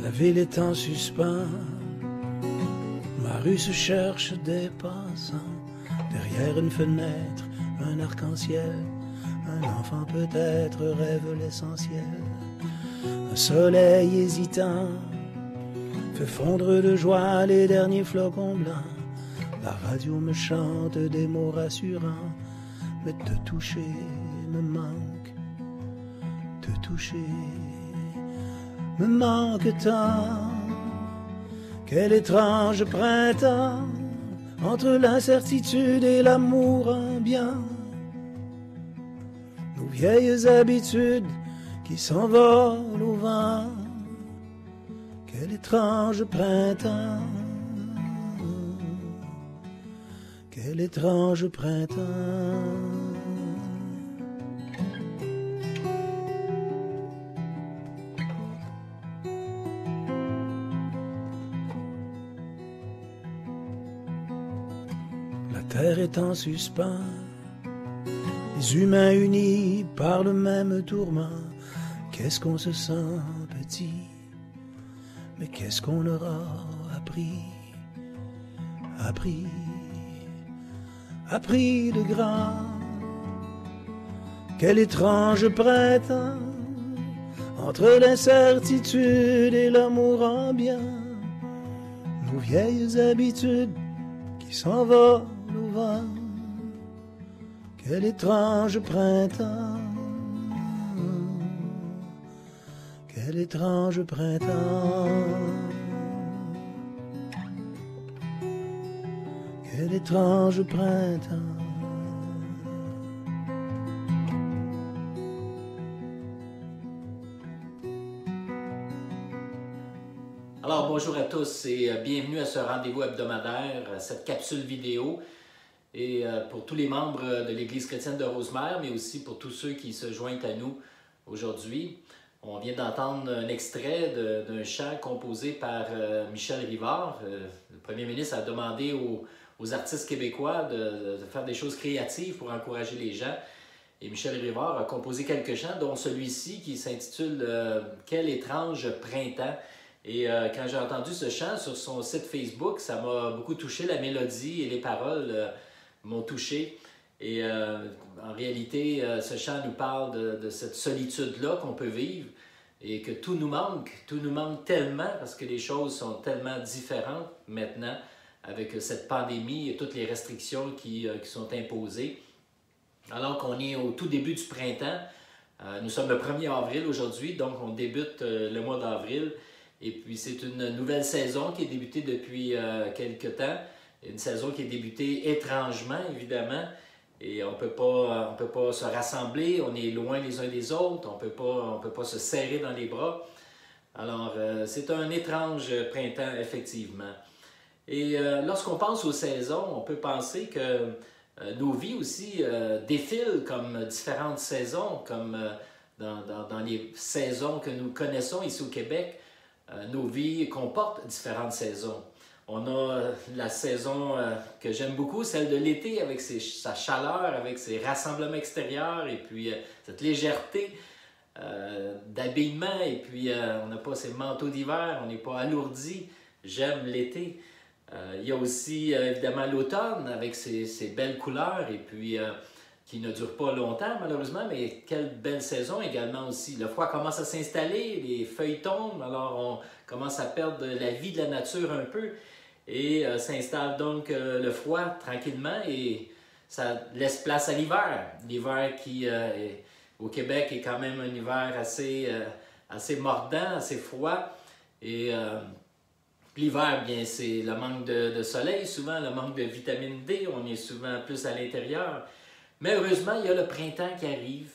La ville est en suspens, ma rue se cherche des passants. Derrière une fenêtre, un arc-en-ciel, un enfant peut-être rêve l'essentiel. Un soleil hésitant fait fondre de joie les derniers flocons blancs. La radio me chante des mots rassurants, mais te toucher me manque, te toucher me manque tant. Quel étrange printemps entre l'incertitude et l'amour ambiant. Nos vieilles habitudes qui s'envolent au vent. Quel étrange printemps. Quel étrange printemps. La terre est en suspens, les humains unis par le même tourment. Qu'est-ce qu'on se sent petit, mais qu'est-ce qu'on aura appris, appris de grand. Quel étrange printemps entre l'incertitude et l'amour ambiant. Nos vieilles habitudes qui s'envolent au vent. Quel étrange printemps. Quel étrange printemps. Quel étrange printemps. Alors bonjour à tous et bienvenue à ce rendez-vous hebdomadaire, cette capsule vidéo. Et pour tous les membres de l'Église chrétienne de Rosemère, mais aussi pour tous ceux qui se joignent à nous aujourd'hui. On vient d'entendre un extrait d'un chant composé par Michel Rivard. Le premier ministre a demandé aux artistes québécois de faire des choses créatives pour encourager les gens. Et Michel Rivard a composé quelques chants, dont celui-ci qui s'intitule « Quel étrange printemps ». Et quand j'ai entendu ce chant sur son site Facebook, ça m'a beaucoup touché. La mélodie et les paroles m'ont touché. Et en réalité, ce chant nous parle de cette solitude-là qu'on peut vivre et que tout nous manque tellement parce que les choses sont tellement différentes maintenant avec cette pandémie et toutes les restrictions qui sont imposées. Alors qu'on est au tout début du printemps, nous sommes le 1er avril aujourd'hui, donc on débute le mois d'avril. Et puis c'est une nouvelle saison qui est débutée depuis quelque temps, une saison qui est débutée étrangement évidemment, et on peut pas se rassembler, on est loin les uns des autres, on peut pas se serrer dans les bras. Alors c'est un étrange printemps effectivement. Et lorsqu'on pense aux saisons, on peut penser que nos vies aussi défilent comme différentes saisons, comme dans les saisons que nous connaissons ici au Québec. Nos vies comportent différentes saisons. On a la saison que j'aime beaucoup, celle de l'été, avec sa chaleur, avec ses rassemblements extérieurs et puis cette légèreté d'habillement. Et puis on n'a pas ces manteaux d'hiver, on n'est pas alourdi. J'aime l'été. Il y a aussi évidemment l'automne avec ses belles couleurs et puis qui ne dure pas longtemps malheureusement, mais quelle belle saison également aussi. Le froid commence à s'installer, les feuilles tombent, alors on commence à perdre la vie de la nature un peu et s'installe donc le froid tranquillement et ça laisse place à l'hiver. L'hiver qui au Québec est quand même un hiver assez mordant, assez froid et l'hiver, bien c'est le manque de soleil souvent, le manque de vitamine D, on est souvent plus à l'intérieur. Mais heureusement, il y a le printemps qui arrive,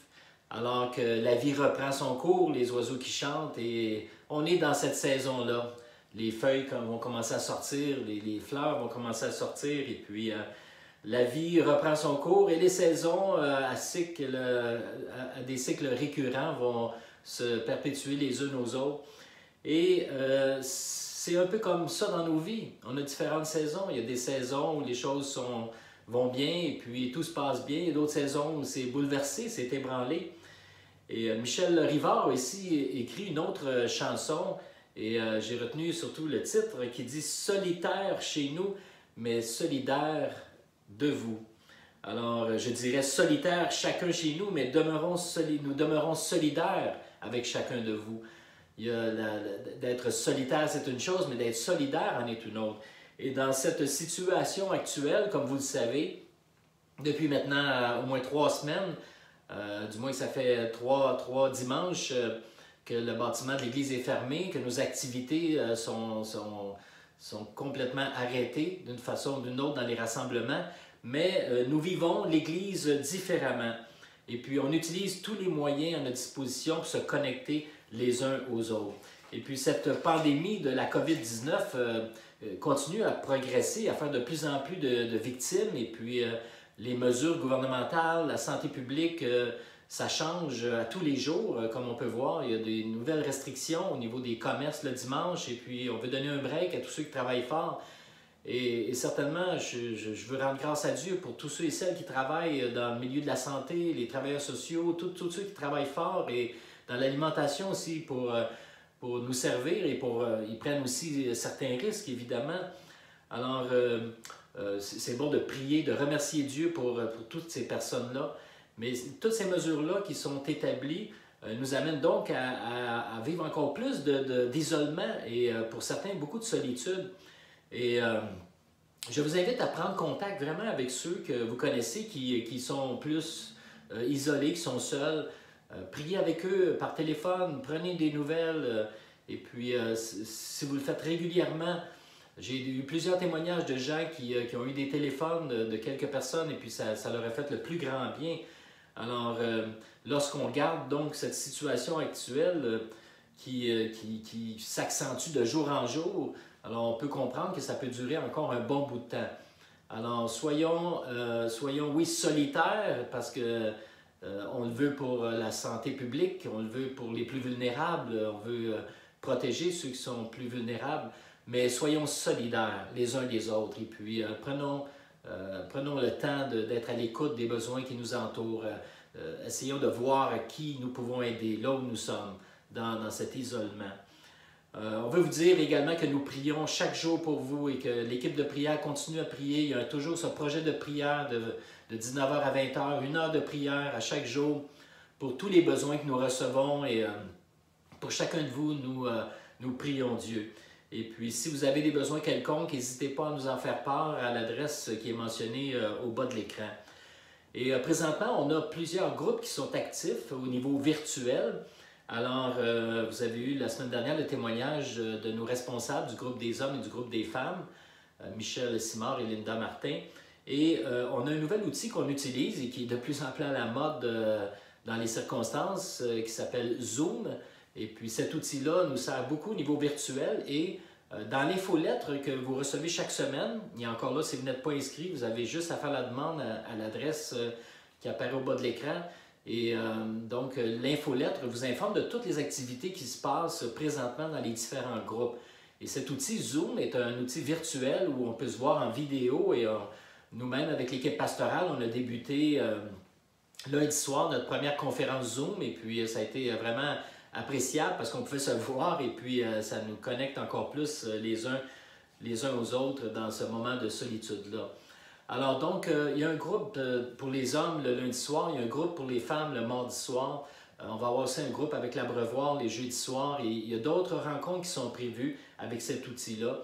alors que la vie reprend son cours, les oiseaux qui chantent, et on est dans cette saison-là. Les feuilles vont commencer à sortir, les fleurs vont commencer à sortir, et puis la vie reprend son cours, et les saisons à des cycles récurrents vont se perpétuer les unes aux autres. Et c'est un peu comme ça dans nos vies. On a différentes saisons. Il y a des saisons où les choses vont bien et puis tout se passe bien. Il y a d'autres saisons où c'est bouleversé, c'est ébranlé. Et Michel Rivard a aussi écrit une autre chanson Et j'ai retenu surtout le titre qui dit « Solitaire chez nous, mais solidaire de vous ». Alors, je dirais solitaire chacun chez nous, mais nous demeurons solidaires avec chacun de vous. D'être solitaire, c'est une chose, mais d'être solidaire en est une autre. Et dans cette situation actuelle, comme vous le savez, depuis maintenant au moins 3 semaines, du moins que ça fait trois dimanches que le bâtiment de l'Église est fermé, que nos activités sont complètement arrêtées d'une façon ou d'une autre dans les rassemblements, mais nous vivons l'Église différemment. Et puis on utilise tous les moyens à notre disposition pour se connecter les uns aux autres. Et puis cette pandémie de la COVID-19 continue à progresser, à faire de plus en plus de victimes, et puis les mesures gouvernementales, la santé publique, ça change à tous les jours, comme on peut voir. Il y a des nouvelles restrictions au niveau des commerces le dimanche, et puis on veut donner un break à tous ceux qui travaillent fort. Et certainement, je veux rendre grâce à Dieu pour tous ceux et celles qui travaillent dans le milieu de la santé, les travailleurs sociaux, tous ceux qui travaillent fort, et dans l'alimentation aussi pour nous servir, et ils prennent aussi certains risques, évidemment. Alors, c'est bon de prier, de remercier Dieu pour toutes ces personnes-là. Mais toutes ces mesures-là qui sont établies nous amènent donc à vivre encore plus d'isolement et pour certains, beaucoup de solitude. Et je vous invite à prendre contact vraiment avec ceux que vous connaissez qui sont plus isolés, qui sont seuls. Priez avec eux par téléphone, prenez des nouvelles. Et puis, si vous le faites régulièrement, j'ai eu plusieurs témoignages de gens qui ont eu des téléphones de quelques personnes, et puis ça leur a fait le plus grand bien. Alors, lorsqu'on regarde donc cette situation actuelle qui s'accentue de jour en jour, alors on peut comprendre que ça peut durer encore un bon bout de temps. Alors, soyons oui, solitaires, parce que on le veut pour la santé publique, on le veut pour les plus vulnérables, on veut protéger ceux qui sont plus vulnérables, mais soyons solidaires les uns des autres, et puis prenons le temps d'être à l'écoute des besoins qui nous entourent. Essayons de voir qui nous pouvons aider, là où nous sommes, dans cet isolement. On veut vous dire également que nous prions chaque jour pour vous, et que l'équipe de prière continue à prier. Il y a toujours ce projet de prière de 19h à 20h, 1 heure de prière à chaque jour pour tous les besoins que nous recevons, et pour chacun de vous, nous prions Dieu. Et puis, si vous avez des besoins quelconques, n'hésitez pas à nous en faire part à l'adresse qui est mentionnée au bas de l'écran. Et présentement, on a plusieurs groupes qui sont actifs au niveau virtuel. Alors, vous avez eu la semaine dernière le témoignage de nos responsables du groupe des hommes et du groupe des femmes, Michel Simard et Linda Martin. Et on a un nouvel outil qu'on utilise et qui est de plus en plus à la mode dans les circonstances, qui s'appelle Zoom. Et puis cet outil-là nous sert beaucoup au niveau virtuel, et dans l'infolettre que vous recevez chaque semaine, et encore là, si vous n'êtes pas inscrit, vous avez juste à faire la demande à l'adresse qui apparaît au bas de l'écran. Et donc, l'infolettre vous informe de toutes les activités qui se passent présentement dans les différents groupes. Et cet outil Zoom est un outil virtuel où on peut se voir en vidéo, et nous-mêmes, avec l'équipe pastorale, on a débuté lundi soir notre première conférence Zoom, et puis ça a été vraiment appréciable parce qu'on pouvait se voir, et puis ça nous connecte encore plus les uns aux autres dans ce moment de solitude-là. Alors donc, il y a un groupe pour les hommes le lundi soir, il y a un groupe pour les femmes le mardi soir. On va avoir aussi un groupe avec l'Abreuvoir les jeudis soirs, et il y a d'autres rencontres qui sont prévues avec cet outil-là.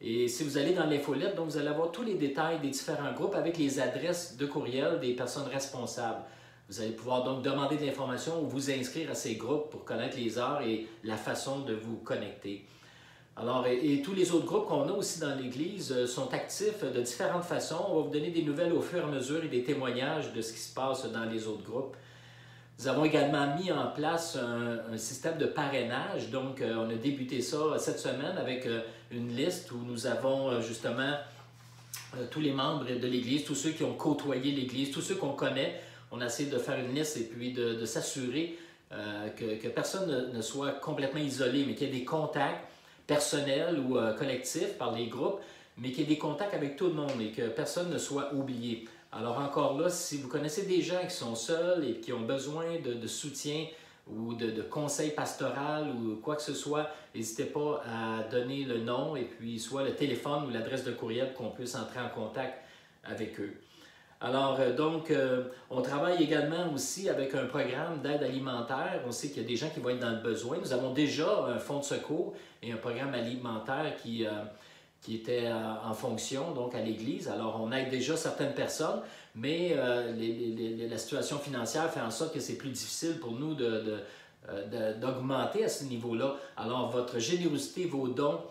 Et si vous allez dans l'infolette, donc vous allez avoir tous les détails des différents groupes avec les adresses de courriel des personnes responsables. Vous allez pouvoir donc demander de l'information ou vous inscrire à ces groupes pour connaître les heures et la façon de vous connecter. Alors, et tous les autres groupes qu'on a aussi dans l'Église sont actifs de différentes façons. On va vous donner des nouvelles au fur et à mesure et des témoignages de ce qui se passe dans les autres groupes. Nous avons également mis en place un système de parrainage. Donc, on a débuté ça cette semaine avec une liste où nous avons justement tous les membres de l'Église, tous ceux qui ont côtoyé l'Église, tous ceux qu'on connaît. On a essayé de faire une liste et puis de s'assurer que personne ne soit complètement isolé, mais qu'il y ait des contacts personnels ou collectifs par les groupes, mais qu'il y ait des contacts avec tout le monde et que personne ne soit oublié. Alors encore là, si vous connaissez des gens qui sont seuls et qui ont besoin de soutien ou de conseil pastoral ou quoi que ce soit, n'hésitez pas à donner le nom et puis soit le téléphone ou l'adresse de courriel qu'on puisse entrer en contact avec eux. Alors, on travaille également aussi avec un programme d'aide alimentaire. On sait qu'il y a des gens qui vont être dans le besoin. Nous avons déjà un fonds de secours et un programme alimentaire qui était en fonction donc à l'Église. Alors, on aide déjà certaines personnes, mais la situation financière fait en sorte que c'est plus difficile pour nous d'augmenter à ce niveau-là. Alors, votre générosité, vos dons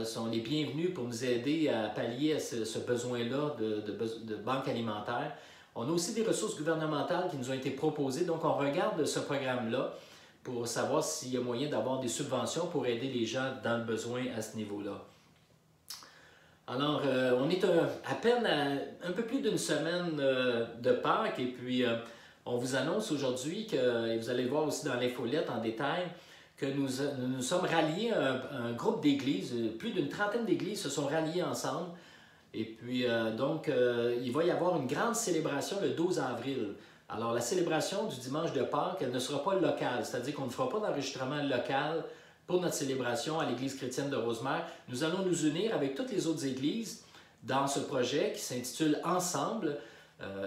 sont les bienvenus pour nous aider à pallier à ce besoin-là de banque alimentaire. On a aussi des ressources gouvernementales qui nous ont été proposées, donc on regarde ce programme-là pour savoir s'il y a moyen d'avoir des subventions pour aider les gens dans le besoin à ce niveau-là. Alors, on est à peine à un peu plus d'une semaine de Pâques et puis on vous annonce aujourd'hui que, et vous allez le voir aussi dans l'infolette en détail, que nous sommes ralliés à un groupe d'églises, plus d'une trentaine d'églises se sont ralliées ensemble. Et puis, il va y avoir une grande célébration le 12 avril. Alors, la célébration du dimanche de Pâques, elle ne sera pas locale, c'est-à-dire qu'on ne fera pas d'enregistrement local pour notre célébration à l'Église chrétienne de Rosemère. Nous allons nous unir avec toutes les autres églises dans ce projet qui s'intitule « Ensemble ».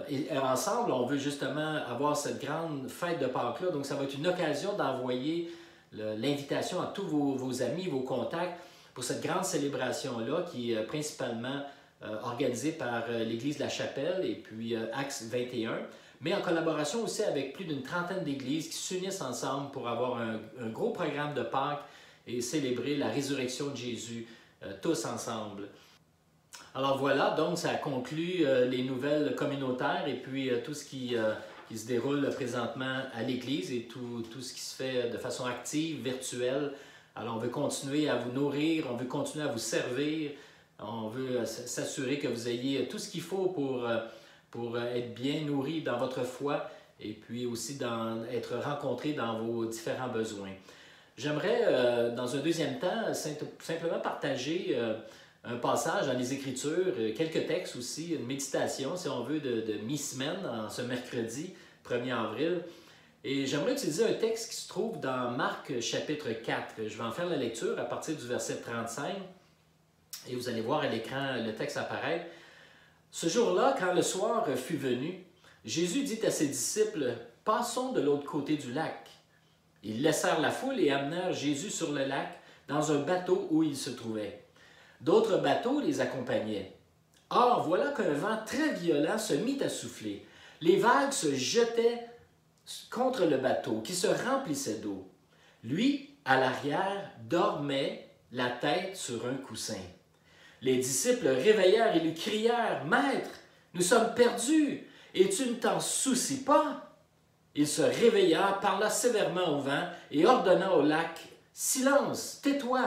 Et ensemble, on veut justement avoir cette grande fête de Pâques-là. Donc, ça va être une occasion d'envoyer l'invitation à tous vos amis, vos contacts pour cette grande célébration-là qui est principalement organisée par l'Église de la Chapelle et puis Acts 21, mais en collaboration aussi avec plus d'une trentaine d'églises qui s'unissent ensemble pour avoir un gros programme de Pâques et célébrer la résurrection de Jésus tous ensemble. Alors voilà, donc ça conclut les nouvelles communautaires et puis tout ce qui se déroule présentement à l'Église et tout ce qui se fait de façon active, virtuelle. Alors on veut continuer à vous nourrir, on veut continuer à vous servir, on veut s'assurer que vous ayez tout ce qu'il faut pour être bien nourri dans votre foi et puis aussi être rencontré dans vos différents besoins. J'aimerais, dans un deuxième temps, simplement partager un passage dans les Écritures, quelques textes aussi, une méditation, si on veut, de mi-semaine, en ce mercredi 1er avril. Et j'aimerais utiliser un texte qui se trouve dans Marc chapitre 4. Je vais en faire la lecture à partir du verset 35. Et vous allez voir à l'écran le texte apparaître. Ce jour-là, quand le soir fut venu, Jésus dit à ses disciples, « Passons de l'autre côté du lac. » Ils laissèrent la foule et amenèrent Jésus sur le lac, dans un bateau où il se trouvait. D'autres bateaux les accompagnaient. Or, voilà qu'un vent très violent se mit à souffler. Les vagues se jetaient contre le bateau, qui se remplissait d'eau. Lui, à l'arrière, dormait, la tête sur un coussin. Les disciples réveillèrent et lui crièrent, « Maître, nous sommes perdus, et tu ne t'en soucies pas? » Il se réveilla, parla sévèrement au vent et ordonna au lac, « Silence, tais-toi! »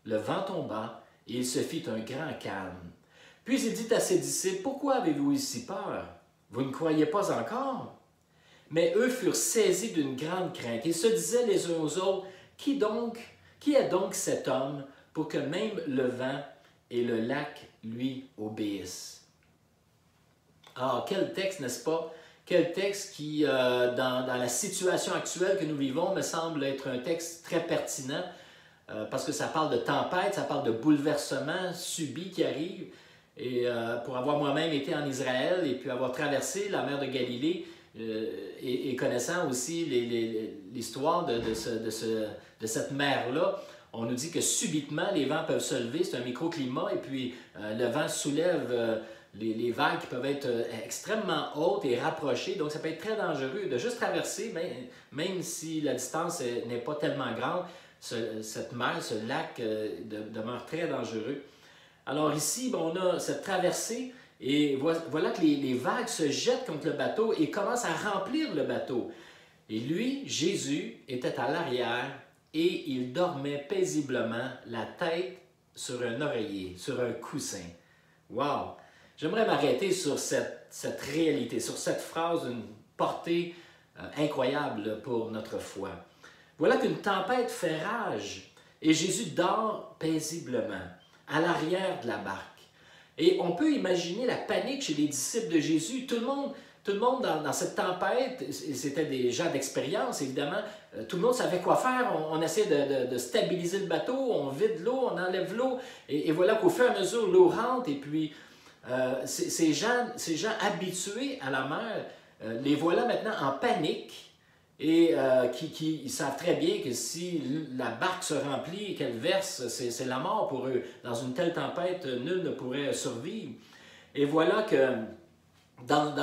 Le vent tomba, et il se fit un grand calme. Puis il dit à ses disciples, « Pourquoi avez-vous eu si peur? Vous ne croyez pas encore? » Mais eux furent saisis d'une grande crainte et se disaient les uns aux autres, « Qui est donc cet homme pour que même le vent et le lac lui obéissent? » Alors, quel texte, n'est-ce pas? Quel texte qui, dans la situation actuelle que nous vivons, me semble être un texte très pertinent. Parce que ça parle de tempête, ça parle de bouleversements subis qui arrivent. Et pour avoir moi-même été en Israël et puis avoir traversé la mer de Galilée et connaissant aussi l'histoire de cette mer-là, on nous dit que subitement les vents peuvent se lever, c'est un microclimat et puis le vent soulève les vagues qui peuvent être extrêmement hautes et rapprochées. Donc ça peut être très dangereux de juste traverser, même si la distance n'est pas tellement grande. Cette mer, ce lac demeure très dangereux. Alors ici, on a cette traversée et voilà que les vagues se jettent contre le bateau et commencent à remplir le bateau. Et lui, Jésus, était à l'arrière et il dormait paisiblement, la tête sur un oreiller, sur un coussin. Wow! J'aimerais m'arrêter sur cette réalité, sur cette phrase d'une portée incroyable pour notre foi. Voilà qu'une tempête fait rage et Jésus dort paisiblement à l'arrière de la barque. Et on peut imaginer la panique chez les disciples de Jésus. Tout le monde Tout le monde dans cette tempête, c'était des gens d'expérience, évidemment, tout le monde savait quoi faire. On essayait de stabiliser le bateau, on vide l'eau, on enlève l'eau. Et voilà qu'au fur et à mesure, l'eau rentre. Et puis, ces gens habitués à la mer, les voilà maintenant en panique. Et ils savent très bien que si la barque se remplit et qu'elle verse, c'est la mort pour eux. Dans une telle tempête, nul ne pourrait survivre. Et voilà que dans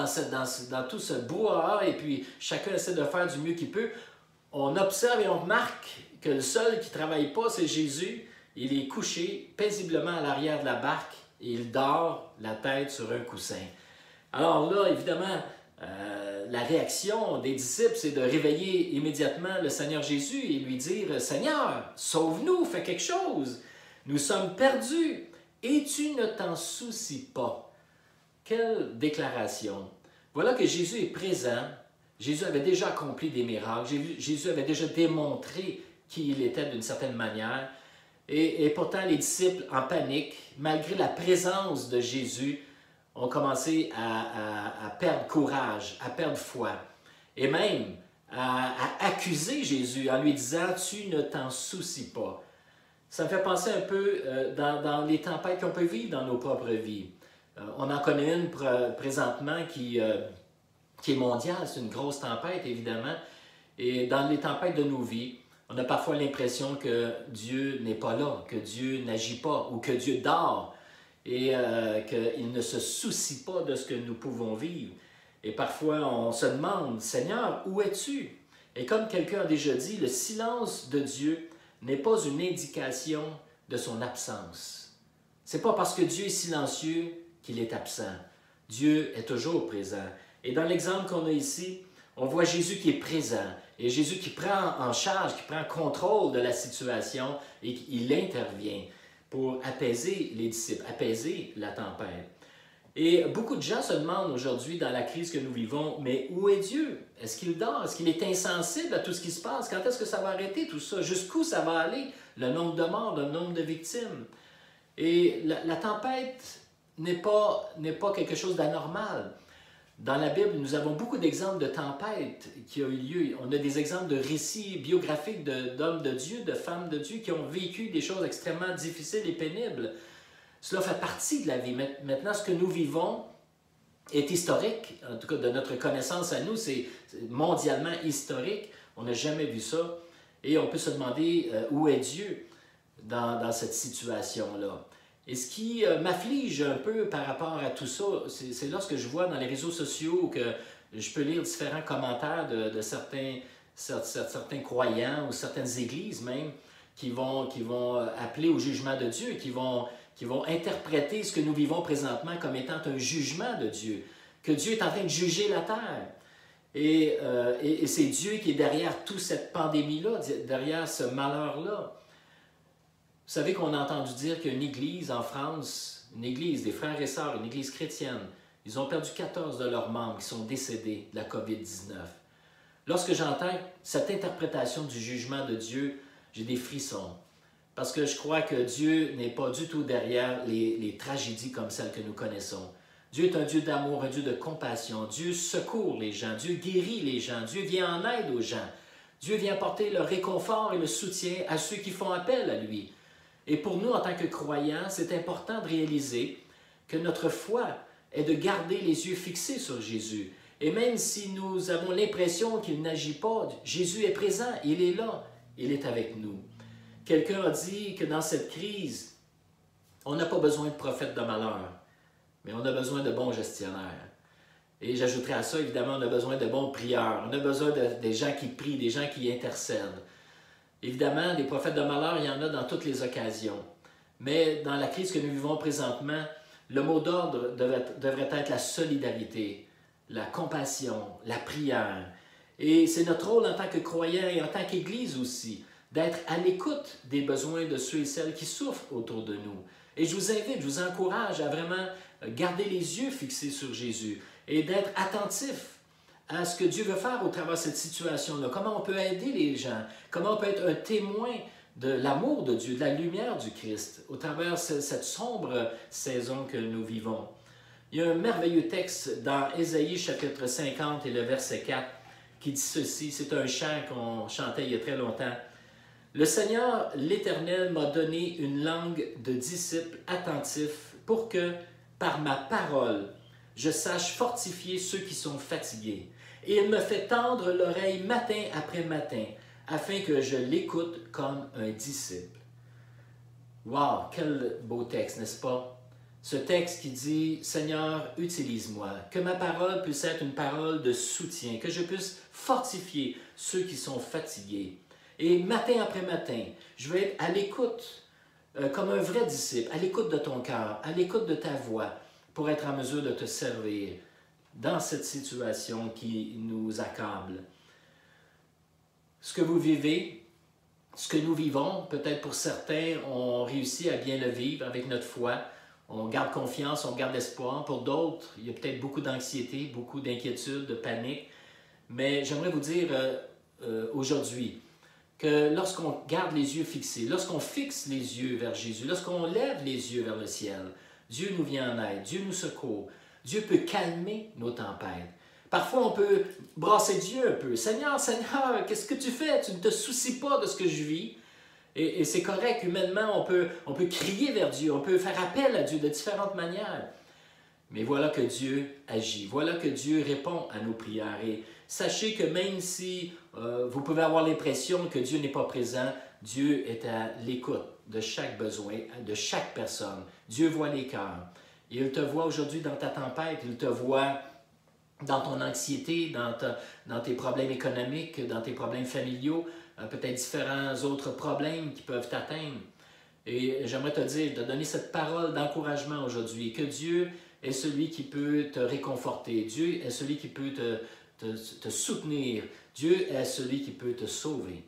tout ce brouhaha, et puis chacun essaie de faire du mieux qu'il peut, on observe et on remarque que le seul qui ne travaille pas, c'est Jésus. Il est couché paisiblement à l'arrière de la barque et il dort la tête sur un coussin. Alors là, évidemment, la réaction des disciples, c'est de réveiller immédiatement le Seigneur Jésus et lui dire « Seigneur, sauve-nous, fais quelque chose. Nous sommes perdus et tu ne t'en soucies pas. » Quelle déclaration! Voilà que Jésus est présent. Jésus avait déjà accompli des miracles. Jésus avait déjà démontré qui il était d'une certaine manière. Et pourtant, les disciples, en panique, malgré la présence de Jésus, ont commencé à perdre courage, à perdre foi, et même à accuser Jésus en lui disant « Tu ne t'en soucies pas ». Ça me fait penser un peu dans les tempêtes qu'on peut vivre dans nos propres vies. On en connaît une présentement qui est mondiale, c'est une grosse tempête évidemment, et dans les tempêtes de nos vies, on a parfois l'impression que Dieu n'est pas là, que Dieu n'agit pas ou que Dieu dort. Et qu'il ne se soucie pas de ce que nous pouvons vivre. Et parfois, on se demande, « Seigneur, où es-tu? » Et comme quelqu'un a déjà dit, le silence de Dieu n'est pas une indication de son absence. Ce n'est pas parce que Dieu est silencieux qu'il est absent. Dieu est toujours présent. Et dans l'exemple qu'on a ici, on voit Jésus qui est présent. Et Jésus qui prend en charge, qui prend contrôle de la situation et il intervient pour apaiser les disciples, apaiser la tempête. Et beaucoup de gens se demandent aujourd'hui, dans la crise que nous vivons, mais où est Dieu? Est-ce qu'il dort? Est-ce qu'il est insensible à tout ce qui se passe? Quand est-ce que ça va arrêter tout ça? Jusqu'où ça va aller? Le nombre de morts, le nombre de victimes. Et la tempête n'est pas quelque chose d'anormal. Dans la Bible, nous avons beaucoup d'exemples de tempêtes qui ont eu lieu. On a des exemples de récits biographiques d'hommes de Dieu, de femmes de Dieu qui ont vécu des choses extrêmement difficiles et pénibles. Cela fait partie de la vie. Maintenant, ce que nous vivons est historique. En tout cas, de notre connaissance à nous, c'est mondialement historique. On n'a jamais vu ça. Et on peut se demander où est Dieu dans cette situation-là. Et ce qui m'afflige un peu par rapport à tout ça, c'est lorsque je vois dans les réseaux sociaux que je peux lire différents commentaires de certains croyants ou certaines églises même qui vont appeler au jugement de Dieu, qui vont interpréter ce que nous vivons présentement comme étant un jugement de Dieu, que Dieu est en train de juger la terre. Et c'est Dieu qui est derrière toute cette pandémie-là, derrière ce malheur-là. Vous savez qu'on a entendu dire qu'une église en France, une église des frères et sœurs, une église chrétienne, ils ont perdu 14 de leurs membres qui sont décédés de la COVID-19. Lorsque j'entends cette interprétation du jugement de Dieu, j'ai des frissons. Parce que je crois que Dieu n'est pas du tout derrière les tragédies comme celles que nous connaissons. Dieu est un Dieu d'amour, un Dieu de compassion. Dieu secourt les gens, Dieu guérit les gens, Dieu vient en aide aux gens. Dieu vient apporter le réconfort et le soutien à ceux qui font appel à lui. Et pour nous, en tant que croyants, c'est important de réaliser que notre foi est de garder les yeux fixés sur Jésus. Et même si nous avons l'impression qu'il n'agit pas, Jésus est présent, il est là, il est avec nous. Quelqu'un a dit que dans cette crise, on n'a pas besoin de prophètes de malheur, mais on a besoin de bons gestionnaires. Et j'ajouterai à ça, évidemment, on a besoin de bons prieurs, on a besoin des gens qui prient, des gens qui intercèdent. Évidemment, des prophètes de malheur, il y en a dans toutes les occasions. Mais dans la crise que nous vivons présentement, le mot d'ordre devrait être la solidarité, la compassion, la prière. Et c'est notre rôle en tant que croyants et en tant qu'Église aussi, d'être à l'écoute des besoins de ceux et celles qui souffrent autour de nous. Et je vous invite, je vous encourage à vraiment garder les yeux fixés sur Jésus et d'être attentifs à ce que Dieu veut faire au travers de cette situation-là. Comment on peut aider les gens, comment on peut être un témoin de l'amour de Dieu, de la lumière du Christ, au travers de cette sombre saison que nous vivons. Il y a un merveilleux texte dans Ésaïe chapitre 50 et le verset 4 qui dit ceci, c'est un chant qu'on chantait il y a très longtemps. « Le Seigneur, l'Éternel, m'a donné une langue de disciples attentifs pour que, par ma parole, je sache fortifier ceux qui sont fatigués. Et il me fait tendre l'oreille matin après matin, afin que je l'écoute comme un disciple. » Wow, quel beau texte, n'est-ce pas? Ce texte qui dit « Seigneur, utilise-moi, que ma parole puisse être une parole de soutien, que je puisse fortifier ceux qui sont fatigués. Et matin après matin, je vais être à l'écoute, comme un vrai disciple, à l'écoute de ton cœur, à l'écoute de ta voix, pour être en mesure de te servir dans cette situation qui nous accable. » Ce que vous vivez, ce que nous vivons, peut-être pour certains, on réussit à bien le vivre avec notre foi. On garde confiance, on garde espoir. Pour d'autres, il y a peut-être beaucoup d'anxiété, beaucoup d'inquiétude, de panique. Mais j'aimerais vous dire aujourd'hui que lorsqu'on garde les yeux fixés, lorsqu'on fixe les yeux vers Jésus, lorsqu'on lève les yeux vers le ciel, Dieu nous vient en aide, Dieu nous secourt. Dieu peut calmer nos tempêtes. Parfois, on peut brasser Dieu un peu. « Seigneur, Seigneur, qu'est-ce que tu fais? Tu ne te soucies pas de ce que je vis. » Et c'est correct, humainement, on peut crier vers Dieu, on peut faire appel à Dieu de différentes manières. Mais voilà que Dieu agit, voilà que Dieu répond à nos prières. Et sachez que même si vous pouvez avoir l'impression que Dieu n'est pas présent, Dieu est à l'écoute de chaque besoin, de chaque personne. Dieu voit les cœurs. Et il te voit aujourd'hui dans ta tempête, il te voit dans ton anxiété, dans tes problèmes économiques, dans tes problèmes familiaux, peut-être différents autres problèmes qui peuvent t'atteindre. Et j'aimerais te dire, de donner cette parole d'encouragement aujourd'hui, que Dieu est celui qui peut te réconforter, Dieu est celui qui peut te soutenir, Dieu est celui qui peut te sauver.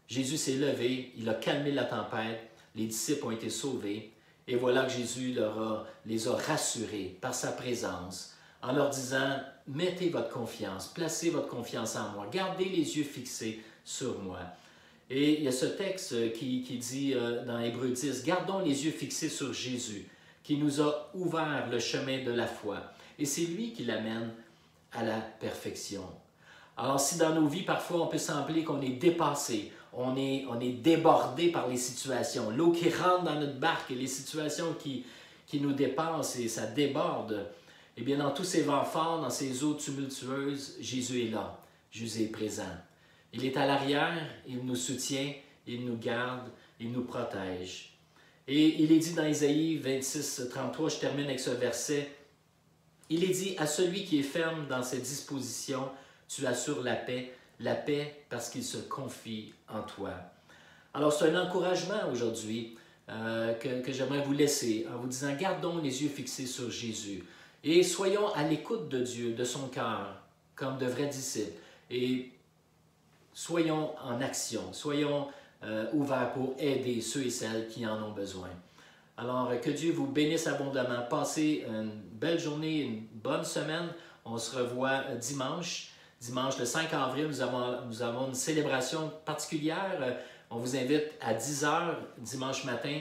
Jésus s'est levé, il a calmé la tempête, les disciples ont été sauvés, et voilà que Jésus les a rassurés par sa présence, en leur disant, mettez votre confiance, placez votre confiance en moi, gardez les yeux fixés sur moi. Et il y a ce texte qui dit dans Hébreux 10, gardons les yeux fixés sur Jésus, qui nous a ouvert le chemin de la foi. Et c'est lui qui l'amène à la perfection. Alors si dans nos vies, parfois, on peut sembler qu'on est dépassé, on est débordé par les situations, l'eau qui rentre dans notre barque et les situations qui nous dépassent et ça déborde, eh bien, dans tous ces vents forts, dans ces eaux tumultueuses, Jésus est là, Jésus est présent. Il est à l'arrière, il nous soutient, il nous garde, il nous protège. Et il est dit dans Ésaïe 26, 33, je termine avec ce verset, il est dit, à celui qui est ferme dans ses dispositions, tu assures la paix parce qu'il se confie en toi. Alors c'est un encouragement aujourd'hui que j'aimerais vous laisser en vous disant, gardons les yeux fixés sur Jésus et soyons à l'écoute de Dieu, de son cœur, comme de vrais disciples. Et soyons en action, soyons ouverts pour aider ceux et celles qui en ont besoin. Alors, que Dieu vous bénisse abondamment. Passez une belle journée, une bonne semaine. On se revoit dimanche. Dimanche, le 5 avril, nous avons une célébration particulière. On vous invite à 10 h dimanche matin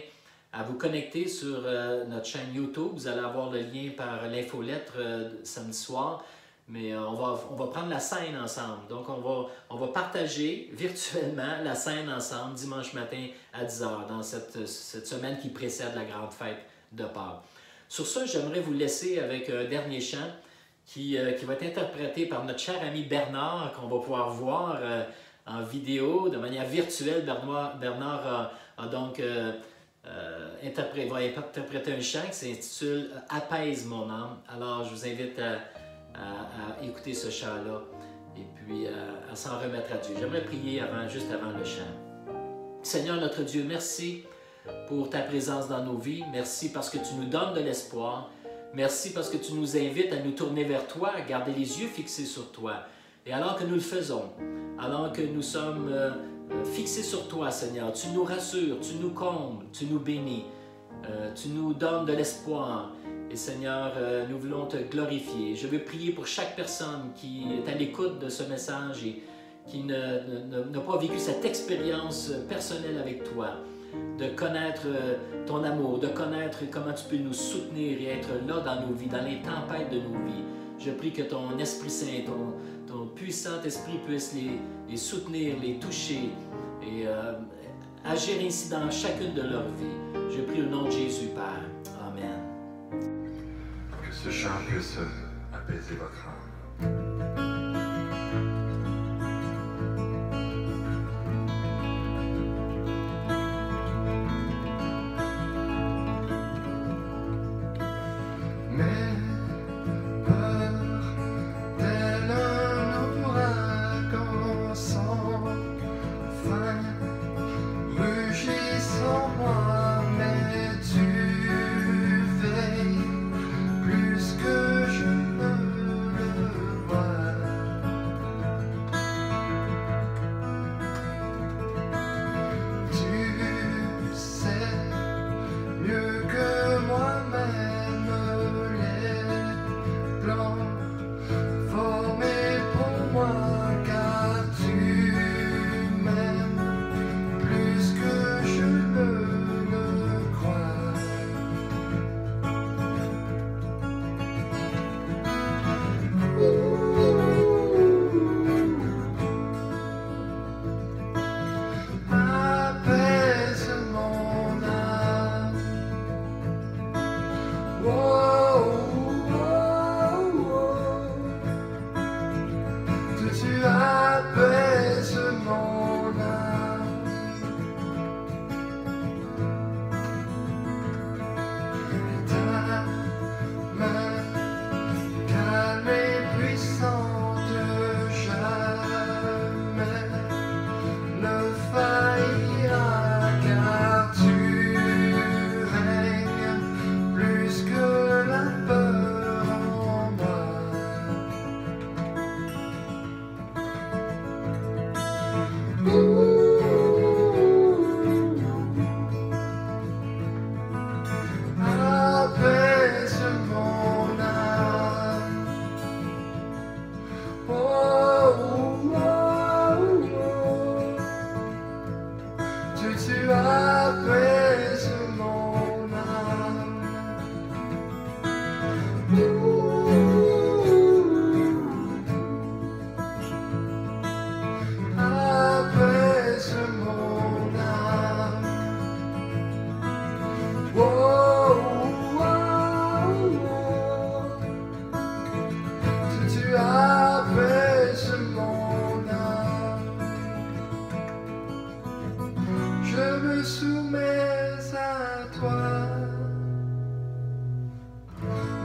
à vous connecter sur notre chaîne YouTube. Vous allez avoir le lien par l'infolettre samedi soir. Mais on va prendre la scène ensemble. Donc, on va partager virtuellement la scène ensemble dimanche matin à 10 h dans cette semaine qui précède la grande fête de Pâques. Sur ce, j'aimerais vous laisser avec un dernier chant qui va être interprété par notre cher ami Bernard, qu'on va pouvoir voir en vidéo de manière virtuelle. Bernard a donc va interpréter un chant qui s'intitule « Apaise mon âme ». Alors, je vous invite à écouter ce chant-là et puis à s'en remettre à Dieu. J'aimerais prier juste avant le chant. Seigneur notre Dieu, merci pour ta présence dans nos vies. Merci parce que tu nous donnes de l'espoir. Merci parce que tu nous invites à nous tourner vers toi, à garder les yeux fixés sur toi. Et alors que nous le faisons, alors que nous sommes fixés sur toi, Seigneur, tu nous rassures, tu nous combles, tu nous bénis, tu nous donnes de l'espoir. Et Seigneur, nous voulons te glorifier. Je veux prier pour chaque personne qui est à l'écoute de ce message et qui n'a pas vécu cette expérience personnelle avec toi. de connaître ton amour, de connaître comment tu peux nous soutenir et être là dans nos vies, dans les tempêtes de nos vies. Je prie que ton Esprit Saint, ton puissant Esprit puisse les soutenir, les toucher et agir ainsi dans chacune de leurs vies. Je prie au nom de Jésus, Père. Amen. Que ce chant puisse apaiser votre âme.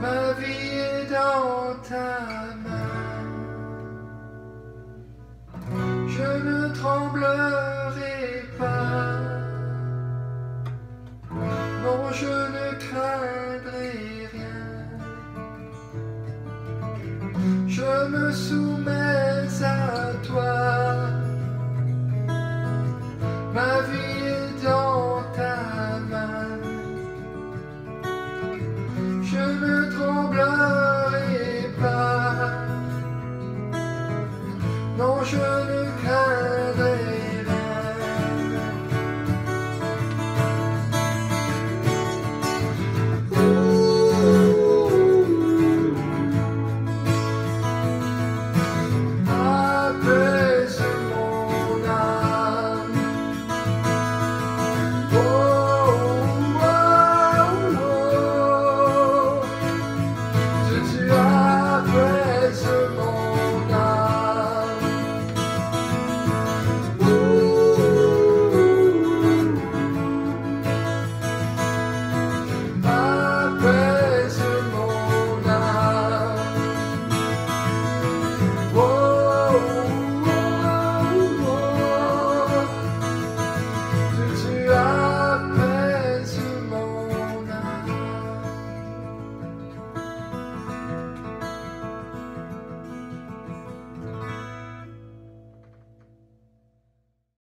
Ma vie est dans ta